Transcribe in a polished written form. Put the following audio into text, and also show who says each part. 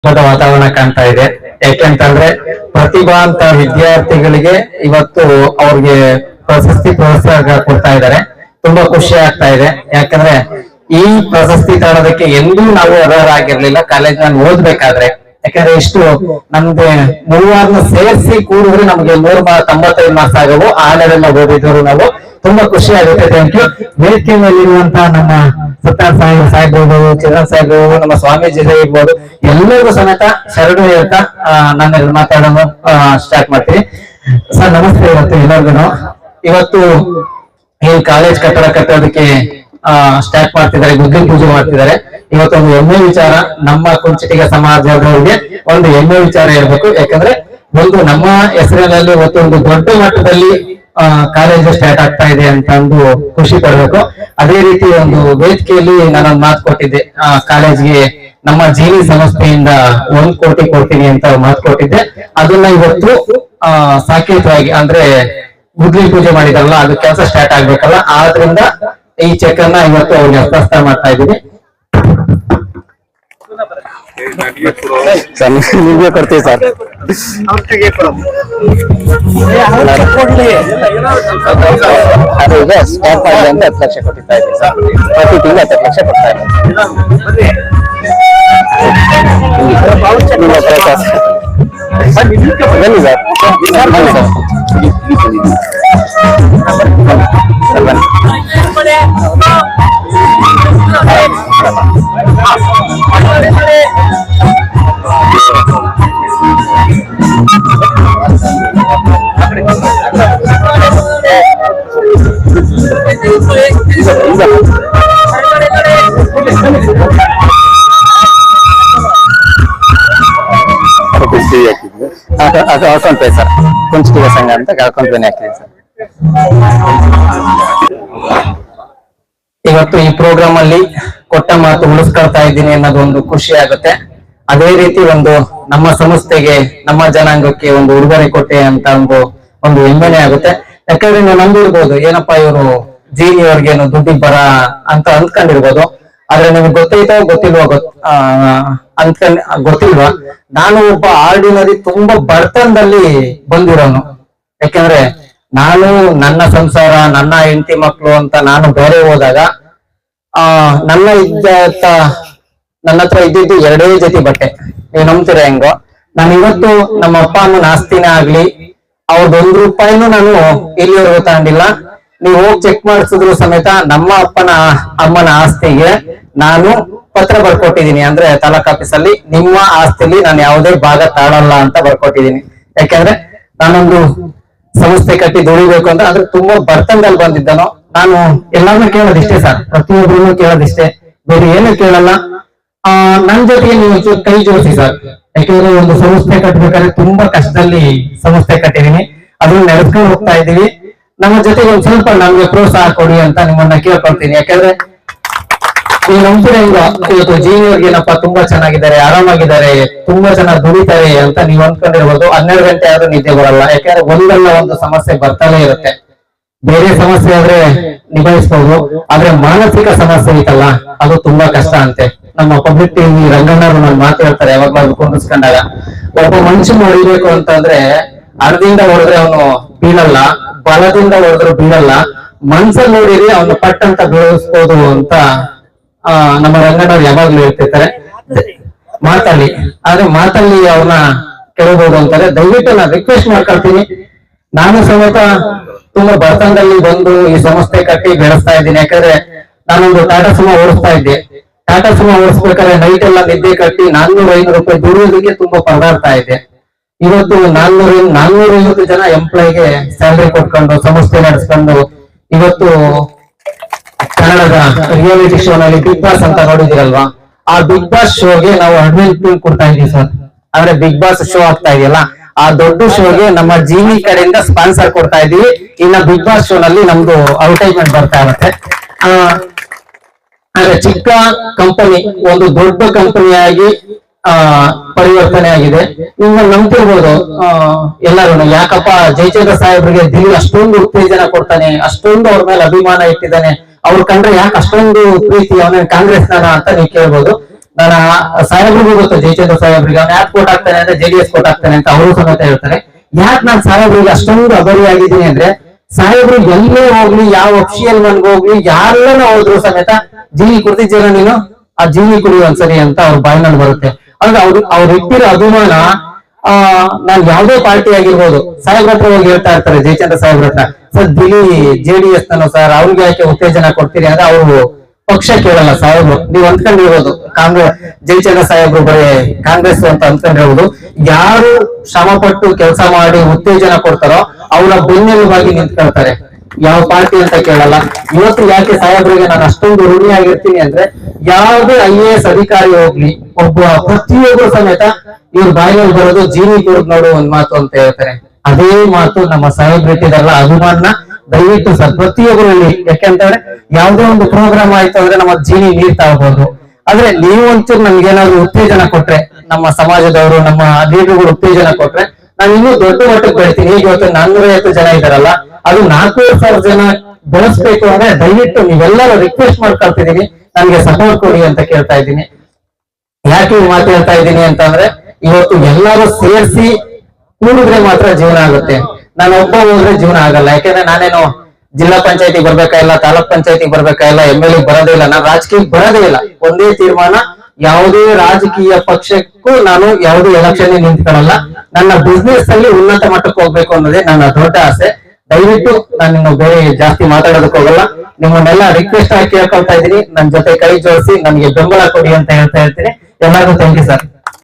Speaker 1: ವಾತಾವರಣ ಕಾಣ್ತಾ ಇದೆ. ಯಾಕೆಂತಂದ್ರೆ ಪ್ರತಿಭಾ ಅಂತ ವಿದ್ಯಾರ್ಥಿಗಳಿಗೆ ಇವತ್ತು ಅವ್ರಿಗೆ ಪ್ರಶಸ್ತಿ ಪ್ರೋತ್ಸಾಹ ಕೊಡ್ತಾ ಇದ್ದಾರೆ. ತುಂಬಾ ಖುಷಿ ಆಗ್ತಾ ಇದೆ. ಯಾಕಂದ್ರೆ ಈ ಪ್ರಶಸ್ತಿ ತಗೊಳೋದಕ್ಕೆ ಎಂದೂ ನಾವು ಅರ್ಹರಾಗಿರ್ಲಿಲ್ಲ ಕಾಲೇಜ್ನಲ್ಲಿ ಓದ್ಬೇಕಾದ್ರೆ. ಯಾಕಂದ್ರೆ ಇಷ್ಟು ನಮ್ಗೆ ಮೂವಾರನ್ನ ಸೇರಿಸಿ ಕೂಡಿದ್ರೆ ನಮ್ಗೆ 195 ಮಾರ್ಕ್ಸ್ ಆಗವು. ಆ ಲೆವೆಲ್ ಓದಿದ್ರು ನಾವು. ತುಂಬಾ ಖುಷಿ ಆಗುತ್ತೆ. Thank you. ವೇದಿಕೆ ಮೇಲಿರುವಂತಹ ನಮ್ಮ ಸತ್ತಾರ್ ಸಾಹೇಬ್ ಇರ್ಬೋದು, ಚಿರನ್ ಸಾಹೇಬ್ ಇರ್ಬೋದು, ನಮ್ಮ ಸ್ವಾಮೀಜಿ ಇರ್ಬೋದು, ಎಲ್ಲರಿಗೂ ಸಮೇತ ಶರಣು ಹೇಳ್ತಾ ನಾನು ಮಾತಾಡೋದು ಸ್ಟಾರ್ಟ್ ಮಾಡ್ತೀನಿ. ಸರ್ ನಮಸ್ತೆ. ಇವತ್ತು ಏನ್ ಕಾಲೇಜ್ ಕಟ್ಟಡ ಕಟ್ಟೋದಕ್ಕೆ ಸ್ಟಾರ್ಟ್ ಮಾಡ್ತಿದ್ದಾರೆ, ಗುದ್ಲಿ ಪೂಜೆ ಮಾಡ್ತಿದ್ದಾರೆ. ಇವತ್ತೊಂದು ಹೆಮ್ಮೆ ವಿಚಾರ, ನಮ್ಮ ಕುಂಚಿಟಿಗ ಸಮಾಜದವರಿಗೆ ಒಂದು ಹೆಮ್ಮೆ ವಿಚಾರ ಇರಬೇಕು. ಯಾಕಂದ್ರೆ ಒಂದು ನಮ್ಮ ಹೆಸರಿನಲ್ಲಿ ಇವತ್ತೊಂದು ದೊಡ್ಡ ಮಟ್ಟದಲ್ಲಿ ಕಾಲೇಜು ಸ್ಟಾರ್ಟ್ ಆಗ್ತಾ ಇದೆ ಅಂತ ಒಂದು ಖುಷಿ ಪಡ್ಬೇಕು. ಅದೇ ರೀತಿ ಒಂದು ವೇದಿಕೆಯಲ್ಲಿ ನಾನೊಂದು ಮಾತು ಕೊಟ್ಟಿದ್ದೆ, ಕಾಲೇಜ್ಗೆ ನಮ್ಮ ಜೀವಿ ಸಂಸ್ಥೆಯಿಂದ 1 ಕೋಟಿ ಕೊಡ್ತೀನಿ ಅಂತ ಮಾತು ಕೊಟ್ಟಿದ್ದೆ. ಅದನ್ನ ಇವತ್ತು ಸಾಕೇತವಾಗಿ ಅಂದ್ರೆ ಗುದ್ಲಿ ಪೂಜೆ ಮಾಡಿದಾರಲ್ಲ, ಅದು ಕೆಲಸ ಸ್ಟಾರ್ಟ್ ಆಗ್ಬೇಕಲ್ಲ, ಆದ್ರಿಂದ ಈ ಚೆಕ್ ಅನ್ನ ಇವತ್ತು ಅವ್ರಿಗೆ ಹಸ್ತಾಂತರ ಮಾಡ್ತಾ ಇದ್ದೀವಿ.
Speaker 2: ನಿಮ್ಗೆ ಕೊಡ್ತೀವಿ ಸರ್. ಅದು ಈಗ ಸ್ಟಾರ್ಟ್ ಮಾಡಿ ಅಂತ 10 ಲಕ್ಷ ಕೊಟ್ಟಿರ್ತಾ ಇದ್ದೀವಿ ಸರ್. ಪ್ರತಿ ತಿಂಗಳು 10 ಲಕ್ಷ ಕೊಡ್ತಾ ಇದ್ದೀವಿ. ಬನ್ನಿ ಸರ್, ಬನ್ನಿ sir. Account pay sir, Kunchitiga ಸಂಘ ಅಂತ ಅಕೌಂಟ್ ಪೇನೆ ಹಾಕಿದೆ ಸರ್.
Speaker 1: ಇವತ್ತು ಈ ಪ್ರೋಗ್ರಾಮ್ ಅಲ್ಲಿ ಕೊಟ್ಟ ಮಾತು ಉಳಿಸ್ಕೊಳ್ತಾ ಇದ್ದೀನಿ ಅನ್ನೋದು ಒಂದು ಖುಷಿ ಆಗುತ್ತೆ. ಅದೇ ರೀತಿ ಒಂದು ನಮ್ಮ ಸಂಸ್ಥೆಗೆ, ನಮ್ಮ ಜನಾಂಗಕ್ಕೆ ಒಂದು ಉಡುಗೊರೆ ಕೊಟ್ಟೆ ಅಂತ ಒಂದು ಹೆಮ್ಮೆನೆ ಆಗುತ್ತೆ. ಯಾಕಂದ್ರೆ ನೀವು ನಂಬಿರ್ಬೋದು, ಏನಪ್ಪಾ ಇವರು ಜೀನಿ ಅವ್ರಿಗೇನು ದುಡ್ಡಿಗೆ ಬರ ಅಂತ ಅಂದ್ಕೊಂಡಿರ್ಬೋದು. ಆದ್ರೆ ನಿಮ್ಗೆ ಗೊತ್ತೈತೋ ಗೊತ್ತಿಲ್ವಾ ಗೊತ್ತಿಲ್ವಾ, ನಾನು ಒಬ್ಬ ಆರ್ಡಿನರಿ ತುಂಬಾ ಬಡತನದಲ್ಲಿ ಬಂದಿರೋನು. ಯಾಕಂದ್ರೆ ನಾನು ನನ್ನ ಸಂಸಾರ, ನನ್ನ ಹೆಂಡತಿ ಮಕ್ಕಳು ಅಂತ ನಾನು ಬೇರೆ ಹೋದಾಗ ನನ್ನ ಹತ್ರ ಇದ್ದಿದ್ದು 2 ಜೊತೆ ಬಟ್ಟೆ. ನೀವು ನಂಬ್ತೀರಾ ಹೆಂಗೋ, ನಾನು ಇವತ್ತು ನಮ್ಮ ಅಪ್ಪ ಅಮ್ಮನ ಆಸ್ತಿನ ಆಗ್ಲಿ ಅವ್ರದ್ದು 1 ರೂಪಾಯಿನೂ ನಾನು ಇಲ್ಲಿವರೆಗೂ ತಗೊಂಡಿಲ್ಲ. ನೀವು ಹೋಗಿ ಚೆಕ್ ಮಾಡಿಸಿದ್ರು ಸಮೇತ ನಮ್ಮ ಅಮ್ಮನ ಆಸ್ತಿಗೆ ನಾನು ಪತ್ರ ಬರ್ಕೊಟ್ಟಿದ್ದೀನಿ. ಅಂದ್ರೆ ತಾಲೂಕ್ ಆಫೀಸಲ್ಲಿ ನಿಮ್ಮ ಆಸ್ತಿಲಿ ನಾನು ಯಾವುದೇ ಭಾಗ ತಾಳಲ್ಲ ಅಂತ ಬರ್ಕೊಟ್ಟಿದ್ದೀನಿ. ಯಾಕಂದ್ರೆ ನಾನೊಂದು ಸಂಸ್ಥೆ ಕಟ್ಟಿ ದುಡಿಬೇಕು ಅಂತ ಅದ್ರ ತುಂಬಾ ಬಡತನದಲ್ಲಿ ಬಂದಿದ್ದನು. ನಾನು ಎಲ್ಲಾರನ್ನೂ ಕೇಳೋದಿಷ್ಟೇ ಸರ್, ಪ್ರತಿಯೊಬ್ಬರನ್ನು ಕೇಳೋದಿಷ್ಟೇ, ಬೇರೆ ಏನು ಕೇಳಲ್ಲ. ನನ್ ಜೊತೆಗೆ ನೀವು ಕೈ ಜೋಡಿಸಿ ಸರ್. ಯಾಕಂದ್ರೆ ಒಂದು ಸಂಸ್ಥೆ ಕಟ್ಟಬೇಕಾದ್ರೆ ತುಂಬಾ ಕಷ್ಟದಲ್ಲಿ ಸಂಸ್ಥೆ ಕಟ್ಟಿದೀನಿ, ಅದನ್ನ ನಡೆಸ್ಕೊಂಡು ಹೋಗ್ತಾ ಇದ್ದೀವಿ. ನಮ್ಮ ಜೊತೆಗೆ ಒಂದ್ ಸ್ವಲ್ಪ ನಮ್ಗೆ ಪ್ರೋತ್ಸಾಹ ಕೊಡಿ ಅಂತ ನಿಮ್ಮನ್ನ ಕೇಳ್ಕೊಳ್ತೀನಿ. ಯಾಕಂದ್ರೆ ನೀವು ನಂಬ್ತೀರಾ ಹೆಂಗ, ಇವತ್ತು ಜೀನಿಯರ್ಗೆ ಏನಪ್ಪಾ ತುಂಬಾ ಚೆನ್ನಾಗಿದ್ದಾರೆ, ಆರಾಮಾಗಿದ್ದಾರೆ, ತುಂಬಾ ಚೆನ್ನಾಗಿ ದುಡಿತಾರೆ ಅಂತ ನೀವ್ ಅಂದ್ಕೊಂಡಿರ್ಬೋದು. 12 ಗಂಟೆ ಆದ್ರೂ ನಿದ್ದೆ ಬರಲ್ಲ. ಯಾಕಂದ್ರೆ ಒಂದಲ್ಲ ಒಂದು ಸಮಸ್ಯೆ ಬರ್ತಾನೆ ಇರುತ್ತೆ. ಬೇರೆ ಸಮಸ್ಯೆ ಆದ್ರೆ ನಿಭಾಯಿಸಬಹುದು, ಆದ್ರೆ ಮಾನಸಿಕ ಸಮಸ್ಯೆ ಐತಲ್ಲ ಅದು ತುಂಬಾ ಕಷ್ಟ ಅಂತೆ. ನಮ್ಮ ಪಬ್ಲಿಕ್ ಟಿವಿ ರಂಗಣ್ಣರು ನಾನು ಮಾತಾಡ್ತಾರೆ ಯಾವಾಗ್ಲಾದ್ರು ಕುಂದಿಸ್ಕೊಂಡಾಗ, ಒಬ್ಬ ಮನುಷ್ಯನ ಹೊಡಿಬೇಕು ಅಂತಂದ್ರೆ ಅರ್ಧದಿಂದ ಹೊಡೆದ್ರೆ ಅವನು ಬೀಳಲ್ಲ, ಬಲದಿಂದ ಹೊಡೆದ್ರು ಬೀಳಲ್ಲ, ಮನ್ಸಲ್ಲಿ ನೋಡಿದ್ರೆ ಅವನು ಪಟ್ ಅಂತ ಬೀಳಿಸ್ಬೋದು ಅಂತ ನಮ್ಮ ರಂಗಣ್ಣವ್ರು ಯಾವಾಗ್ಲೂ ಹೇಳ್ತಿರ್ತಾರೆ. ಮಾತಾಡಿ, ಆದ್ರೆ ಮಾತಲ್ಲಿ ಅವ್ರನ್ನ ಕೇಳಬಹುದು ಅಂತಾರೆ. ದಯವಿಟ್ಟು ನಾನು ರಿಕ್ವೆಸ್ಟ್ ಮಾಡ್ಕೊಳ್ತೀನಿ. ನಾನು ಸಮೇತ ತುಂಬಾ ಬಡತನದಲ್ಲಿ ಬಂದು ಈ ಸಂಸ್ಥೆ ಕಟ್ಟಿ ಬೆಳೆಸ್ತಾ ಇದ್ದೀನಿ. ಯಾಕಂದ್ರೆ ನಾನೊಂದು ಟಾಟಾ ಸುಮೋ ಓಡಿಸ್ತಾ ಇದ್ದೆ. ಟಾಟಾ ಸುಮೋ ಓಡಿಸ್ಬೇಕಾದ್ರೆ ನೈಟ್ ಎಲ್ಲ ನಿದ್ದೆ ಕಟ್ಟಿ 400-500 ರೂಪಾಯಿ ದುಡಿಯೋದಕ್ಕೆ ತುಂಬಾ ಪರದಾಡ್ತಾ ಇದ್ದೆ. ಇವತ್ತು 450 ಜನ ಎಂಪ್ಲಾಯ್ಗೆ ಸ್ಯಾಲರಿ ಕೊಟ್ಕೊಂಡು ಸಂಸ್ಥೆ ನಡೆಸ್ಕೊಂಡು ಇವತ್ತು ಕನ್ನಡದ ರಿಯಾಲಿಟಿ ಶೋ ನಲ್ಲಿ ಬಿಗ್ ಬಾಸ್ ಅಂತ ನೋಡಿದಿರಲ್ವಾ, ಆ ಬಿಗ್ ಬಾಸ್ ಶೋಗೆ ನಾವು ಅಡ್ವರ್ಟೈಸ್ಮೆಂಟ್ ಕೊಡ್ತಾ ಇದೀವಿ ಸರ್. ಅಂದ್ರೆ ಬಿಗ್ ಬಾಸ್ ಶೋ ಆಗ್ತಾ ಇದೆಯಲ್ಲ, ಆ ದೊಡ್ಡ ಶೋಗೆ ನಮ್ಮ ಜೀನಿ ಕಡೆಯಿಂದ ಸ್ಪಾನ್ಸರ್ ಕೊಡ್ತಾ ಇದೀವಿ. ಇನ್ನ ಬಿಗ್ ಬಾಸ್ ಶೋ ನಲ್ಲಿ ನಮ್ದು ಅಡ್ವರ್ಟೈಸ್ಮೆಂಟ್ ಬರ್ತಾ ಇರುತ್ತೆ. ಆದ್ರೆ ಚಿಕ್ಕ ಕಂಪನಿ ಒಂದು ದೊಡ್ಡ ಕಂಪನಿಯಾಗಿ ಪರಿವರ್ತನೆ ಆಗಿದೆ. ನೀವು ನಂಬ್ತಿರ್ಬೋದು ಎಲ್ಲರೂ, ಯಾಕಪ್ಪ ಜಯಚಂದ್ರ ಸಾಹೇಬ್ರಿಗೆ ದಿಲ್ಲಿ ಅಷ್ಟೊಂದು ಉತ್ತೇಜನ ಕೊಡ್ತಾನೆ, ಅಷ್ಟೊಂದು ಅವ್ರ ಮೇಲೆ ಅಭಿಮಾನ ಇಟ್ಟಿದ್ದಾನೆ, ಅವ್ರ ಕಂಡ್ರೆ ಯಾಕೆ ಅಷ್ಟೊಂದು ಪ್ರೀತಿ, ಅವನ ಕಾಂಗ್ರೆಸ್ ಅಂತ ನೀವು ಕೇಳ್ಬೋದು. ನಾನು ಸಾಹೇಬ್ರಿಗೂ ಗೊತ್ತು, ಜಯಚಂದ್ರ ಸಾಹೇಬ್ರಿಗೆ ಅವ್ನು ಯಾಕೆ ಕೋಟ್ ಆಗ್ತಾನೆ ಅಂದ್ರೆ JDS ಕೋಟ್ ಆಗ್ತಾನೆ ಅಂತ ಅವರು ಸಮೇತ ಹೇಳ್ತಾರೆ. ಯಾಕೆ ನಾನು ಸಾಹೇಬ್ರಿಗೆ ಅಷ್ಟೊಂದು ಅಭರಿಯಾಗಿದ್ದೀನಿ ಅಂದ್ರೆ, ಸಾಹೇಬ್ರು ಎಲ್ಲೇ ಹೋಗ್ಲಿ, ಯಾವ ಅಫಿಷಿಯಲ್ ಮನ್ಗೆ ಹೋಗ್ಲಿ, ಯಾರೆಲ್ಲ ಹೋದ್ರು ಸಮೇತ ಜೀನಿ ಕುಡ್ದಿದ್ದೀರ ನೀನು, ಆ ಜೀನಿ ಕುಡಿ ಒಂದ್ಸರಿ ಅಂತ ಅವ್ರ ಬಾಯಿನಲ್ಲಿ ಬರುತ್ತೆ. ಅಂದ್ರೆ ಅವ್ರು ಇಟ್ಟಿರೋ ಅಭಿಮಾನ, ನಾನ್ ಯಾವ್ದೇ ಪಾರ್ಟಿ ಆಗಿರ್ಬೋದು, ಸಾಹೇಬ್ರ ಹತ್ರ ಹೋಗಿ ಹೇಳ್ತಾ ಇರ್ತಾರೆ ಜಯಚಂದ್ರ ಸಾಹೇಬ್ರ ಹತ್ರ, ಸರ್ ಬಿಳಿ JDS ನಾನು ಸರ್, ಅವ್ರಿಗೆ ಯಾಕೆ ಉತ್ತೇಜನ ಕೊಡ್ತೀರಿ ಅಂದ್ರೆ ಅವರು ಪಕ್ಷ ಕೇಳಲ್ಲ ಸಾಹೇಬ್ರು. ನೀವ್ ಅಂದ್ಕೊಂಡಿರ್ಬೋದು ಕಾಂಗ್ರೆಸ್ ಜಯಚಂದ್ರ ಸಾಹೇಬ್ರು ಬರೀ ಕಾಂಗ್ರೆಸ್ ಅಂತ ಅಂದ್ಕೊಂಡಿರ್ಬೋದು. ಯಾರು ಶ್ರಮ ಪಟ್ಟು ಕೆಲಸ ಮಾಡಿ ಉತ್ತೇಜನ ಕೊಡ್ತಾರೋ ಅವರ ಬೆನ್ನೆಲುಬಾಗಿ ನಿಂತ್ಕೊಳ್ತಾರೆ, ಯಾವ ಪಾರ್ಟಿ ಅಂತ ಕೇಳಲ್ಲ. ಇವತ್ತು ಯಾಕೆ ಸಾಹೇಬ್ರಿಗೆ ನಾನು ಅಷ್ಟೊಂದು ಋಣಿಯಾಗಿರ್ತೀನಿ ಅಂದ್ರೆ, ಯಾವುದೇ IAS ಅಧಿಕಾರಿ ಹೋಗ್ಲಿ, ಒಬ್ಬ ಪ್ರತಿಯೊಬ್ಬರು ಸಮೇತ ಇವ್ರ ಬಾಯಿನಲ್ಲಿ ಬರೋದು ಜೀನಿ ಕುಡಿದ್ ನೋಡು ಒಂದ್ ಮಾತು ಅಂತ ಹೇಳ್ತಾರೆ. ಅದೇ ಮಾತು ನಮ್ಮ ಸಾಹೇಬ್ರು ಇಟ್ಟಿದಾರಲ್ಲ ಅಭಿಮಾನ, ದಯವಿಟ್ಟು ಸರ್ ಪ್ರತಿಯೊಬ್ಬರು ಹೇಳಿ. ಯಾಕೆಂತಂದ್ರೆ ಯಾವುದೇ ಒಂದು ಪ್ರೋಗ್ರಾಮ್ ಆಯ್ತು ಅಂದ್ರೆ ನಮ್ಮ ಜೀನಿ ನೀರ್ ತಾಳ್ಬೋದು. ಆದ್ರೆ ನೀವು ಒಂಚೂರು ನಮ್ಗೆ ಏನಾದ್ರು ಉತ್ತೇಜನ ಕೊಟ್ರೆ, ನಮ್ಮ ಸಮಾಜದವರು ನಮ್ಮ ಲೀಡರ್ಗಳು ಉತ್ತೇಜನ ಕೊಟ್ರೆ, ನಾನು ಇನ್ನೂ ದೊಡ್ಡ ಮಟ್ಟಕ್ಕೆ ಬೆಳಿತೀನಿ. ಈಗ ಇವತ್ತು 450 ಜನ ಇದಾರಲ್ಲ, ಅದು 4000 ಜನ ಬೆಳೆಸ್ಬೇಕು ಅಂದ್ರೆ ದಯವಿಟ್ಟು ನೀವೆಲ್ಲರೂ ರಿಕ್ವೆಸ್ಟ್ ಮಾಡ್ಕೊಳ್ತಿದೀನಿ, ನನ್ಗೆ ಸಪೋರ್ಟ್ ಕೊಡಿ ಅಂತ ಕೇಳ್ತಾ ಇದ್ದೀನಿ. ಯಾಕೆ ಈ ಮಾತು ಹೇಳ್ತಾ ಇದ್ದೀನಿ ಅಂತಂದ್ರೆ, ಇವತ್ತು ಎಲ್ಲರೂ ಸೇರಿಸಿ ಕೂಡಿದ್ರೆ ಮಾತ್ರ ಜೀವನ ಆಗುತ್ತೆ. ನಾನು ಒಬ್ಬ ಹೋದ್ರೆ ಜೀವನ ಆಗಲ್ಲ. ಯಾಕೆಂದ್ರೆ ನಾನೇನು ಜಿಲ್ಲಾ ಪಂಚಾಯತಿ ಬರ್ಬೇಕಾಗಿಲ್ಲ, ತಾಲೂಕ್ ಪಂಚಾಯತಿ ಬರ್ಬೇಕಾಗಿಲ್ಲ, MLA ಬರೋದೇ ಇಲ್ಲ, ನಾನು ರಾಜಕೀಯಕ್ಕೆ ಬರೋದೇ ಇಲ್ಲ. ಒಂದೇ ತೀರ್ಮಾನ, ಯಾವುದೇ ರಾಜಕೀಯ ಪಕ್ಷಕ್ಕೂ ನಾನು ಯಾವುದೇ ಎಲೆಕ್ಷನ್ ನಿಂತ್ಕೊಳ್ಳಲ್ಲ. ನನ್ನ ಬಿಸ್ನೆಸ್ ಅಲ್ಲಿ ಉನ್ನತ ಮಟ್ಟಕ್ಕೆ ಹೋಗ್ಬೇಕು ಅನ್ನೋದೇ ನನ್ನ ದೊಡ್ಡ ಆಸೆ. ದಯವಿಟ್ಟು ನಾನು ಇನ್ನು ಬೇರೆ ಜಾಸ್ತಿ ಮಾತಾಡೋದಕ್ಕೆ ಹೋಗಲ್ಲ. ನಿಮ್ಮನ್ನೆಲ್ಲ ರಿಕ್ವೆಸ್ಟ್ ಆಗಿ ಕೇಳ್ಕೊಳ್ತಾ ಇದ್ದೀನಿ, ನನ್ನ ಜೊತೆ ಕೈ ಜೋಡಿಸಿ ನನಗೆ ಬೆಂಬಲ ಕೊಡಿ ಅಂತ ಹೇಳ್ತಾ ಇರ್ತೀನಿ. ಎಲ್ಲರಿಗೂ ಥ್ಯಾಂಕ್ ಯು ಸರ್.